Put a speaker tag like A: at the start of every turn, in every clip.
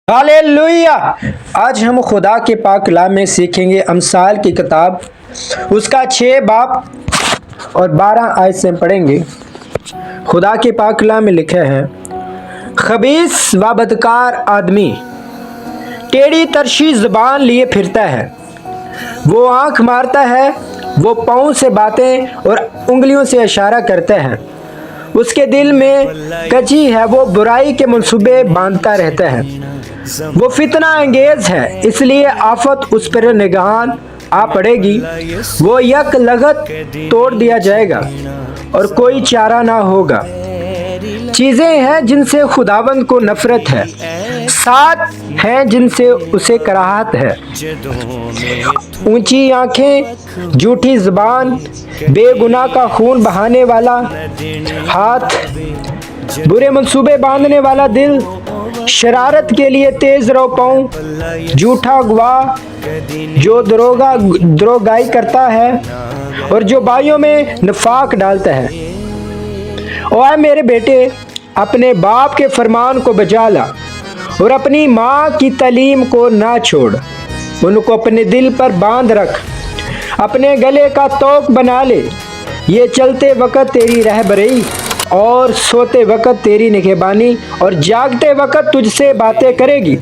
A: Hallelujah. आज हम खुदा के पाक कलाम में सीखेंगे अमसाल की किताब उसका 6 बाब और 12 आयत से पढ़ेंगे। खुदा के पाक कलाम में लिखा है, खबीस व बदकार आदमी टेढ़ी तरशी ज़बान लिए फिरता है, वो आंख मारता है, वो पाँव से बातें और उंगलियों से इशारा करता है, उसके दिल में कजी है, वो बुराई के मंसूबे बांधता रहता है, वो फितना अंगेज है, इसलिए आफत उस पर निगाहान आ पड़ेगी, वो यक लगत तोड़ दिया जाएगा और कोई चारा ना होगा। चीज़ें हैं जिनसे खुदावंद को नफरत है, सात हैं जिनसे उसे कराहत है, ऊंची आंखें, झूठी ज़बान, बेगुनाह का खून बहाने वाला हाथ, बुरे मंसूबे बांधने वाला दिल, शरारत के लिए तेज रो पाँव, झूठा गवाह जो द्रोगाई करता है और जो भाइयों में नफाक डालता है। और मेरे बेटे, अपने बाप के फरमान को बजा ला और अपनी माँ की तालीम को ना छोड़, उनको अपने दिल पर बांध रख, अपने गले का तोक बना ले। ये चलते वक़्त तेरी रहबरी और सोते वक़्त तेरी निगहबानी और जागते वक़्त तुझसे बातें करेगी,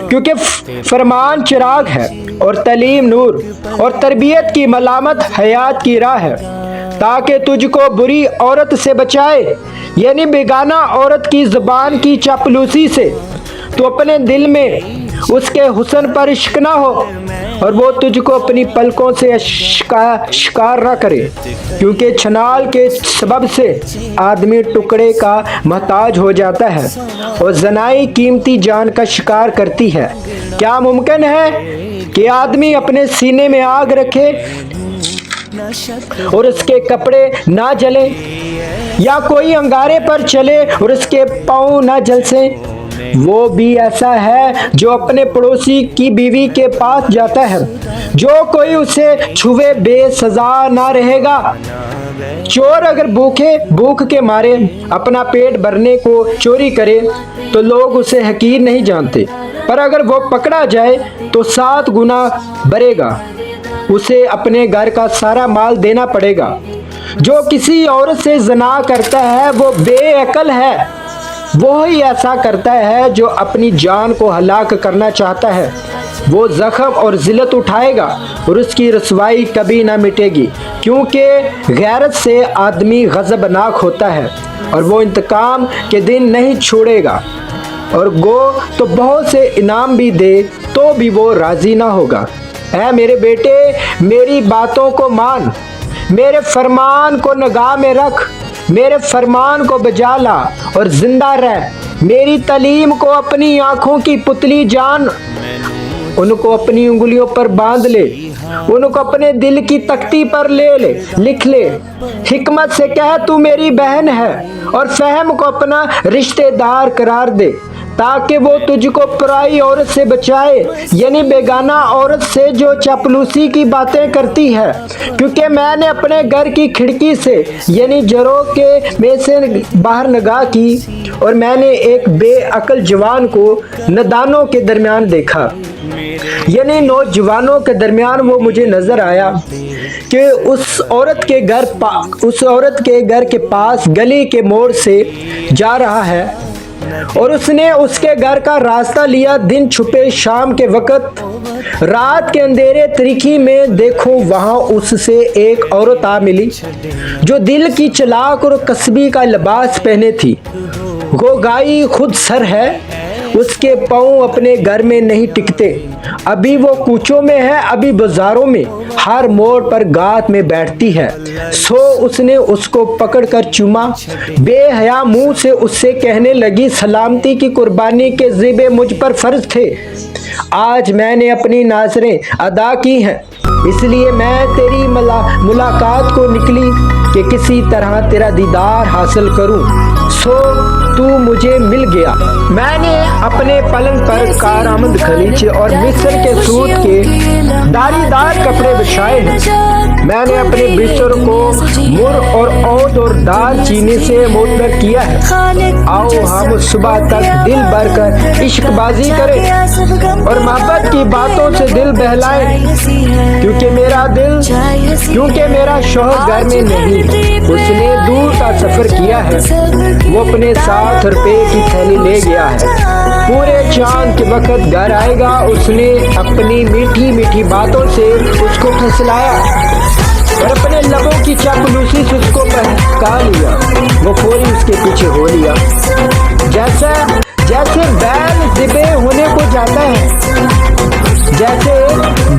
A: क्योंकि फरमान चिराग है और तालीम नूर और तरबियत की मलामत हयात की राह है, ताकि तुझको बुरी औरत से बचाए, यानी बेगाना औरत की ज़बान की चापलूसी से। तो अपने दिल में उसके हुस्न पर इश्क ना हो और वो तुझको अपनी पलकों से शिकार ना करे, क्योंकि छनाल के सबब से आदमी टुकड़े का मोहताज हो जाता है और जनाई कीमती जान का शिकार करती है। क्या मुमकिन है कि आदमी अपने सीने में आग रखे और उसके कपड़े ना जले, या कोई अंगारे पर चले और उसके पाँव ना जलसे? वो भी ऐसा है जो अपने पड़ोसी की बीवी के पास जाता है, जो कोई उसे छुए बेसजा ना रहेगा। चोर अगर भूख के मारे अपना पेट भरने को चोरी करे तो लोग उसे हकीर नहीं जानते, पर अगर वो पकड़ा जाए तो 7 गुना भरेगा, उसे अपने घर का सारा माल देना पड़ेगा। जो किसी औरत से ज़ना करता है वो बेअक्ल है, वो ही ऐसा करता है जो अपनी जान को हलाक करना चाहता है। वो ज़ख्म और ज़िल्लत उठाएगा और उसकी रसवाई कभी ना मिटेगी, क्योंकि गैरत से आदमी गज़बनाक होता है और वो इंतकाम के दिन नहीं छोड़ेगा, और गो तो बहुत से इनाम भी दे तो भी वो राज़ी ना होगा। ऐ मेरे बेटे, मेरी बातों को मान, मेरे फरमान को निगाह में रख, मेरे फरमान को बजा ला और जिंदा रह। मेरी तालीम को अपनी आंखों की पुतली जान, उनको अपनी उंगलियों पर बांध ले, उनको अपने दिल की तख्ती पर लिख ले। हिकमत से कह तू मेरी बहन है, और फहम को अपना रिश्तेदार करार दे, ताकि वो तुझको पराई औरत से बचाए, यानी बेगाना औरत से जो चापलूसी की बातें करती है। क्योंकि मैंने अपने घर की खिड़की से यानी जरों के में से बाहर निगाह की, और मैंने एक बेअक्ल जवान को नदानों के दरमियान देखा, यानी नौजवानों के दरमियान वो मुझे नजर आया कि उस औरत के घर के पास गली के मोड़ से जा रहा है, और उसने उसके घर का रास्ता लिया। दिन छुपे शाम के वक़्त, रात के अंधेरे तरीकी में देखो, वहाँ उससे एक औरत आ मिली जो दिल की चलाक और कस्बी का लिबास पहने थी। गोगाई खुद सर है, उसके पाँव अपने घर में नहीं टिकते, अभी वो कूचों में है, अभी बाजारों में, हर मोड़ पर गात में बैठती है। सो उसने उसको पकड़कर चूमा, बेहया मुंह से उससे कहने लगी, सलामती की कुर्बानी के ज़िबे मुझ पर फर्ज थे, आज मैंने अपनी नाज़रें अदा की हैं, इसलिए मैं तेरी मुलाकात को निकली कि किसी तरह तेरा दीदार हासिल करूं। सो तू मुझे मिल गया। मैंने अपने पलंग पर कारआमद गलीचे और मिस्र के सूत के धारीदार कपड़े बिछाए हैं। मैंने अपने बिस्तर को मुर और औद और दाल चीनी से मोतबर किया है। आओ हम सुबह तक दिल भर कर इश्कबाजी करें और मोहब्बत की बातों से दिल बहलाएं, क्योंकि मेरा शौहर घर में नहीं, उसने दूर का सफर किया है। वो अपने साथ रुपए की थैली ले गया है। पूरे चांद के वक्त घर आएगा। उसने अपनी मीठी मीठी बातों से उसको फुसलाया और अपने लबों की चापलूसी से उसको बहका लिया। वो फौरी उसके पीछे हो लिया। जैसे बैल ज़िबा होने को जाता है, जैसे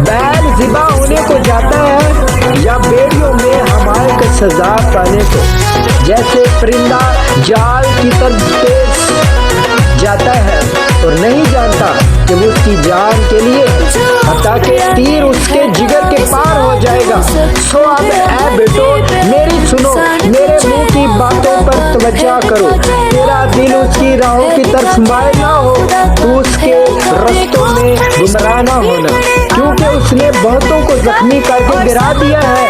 A: बैल ज़िबा होने को जाता है या बेड़ियों में हमारे का सजा पाने को, जैसे परिंदा जाल की तरफ तेज जाता है और नहीं जानता कि वो उसकी जान के लिए, हत्ता कि तीर उसके जिगर के पार हो जाएगा। सो अब ऐ बेटो मेरी सुनो, मेरे मुंह की बातों पर तवज्जो करो। तेरा दिल उसकी राहों की तरफ मायल ना हो, तू उसके रस्तों में गुमराह ना होना, क्योंकि उसने बहुतों को जख्मी करके गिरा दिया है,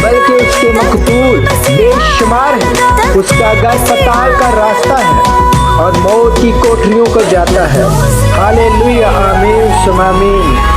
A: बल्कि उसके मकतूल बेशुमार है। उसका घर पताल का रास्ता है और मौत की कोठरियों को जाता है। हालेलुया, आमीन सुम आमीन।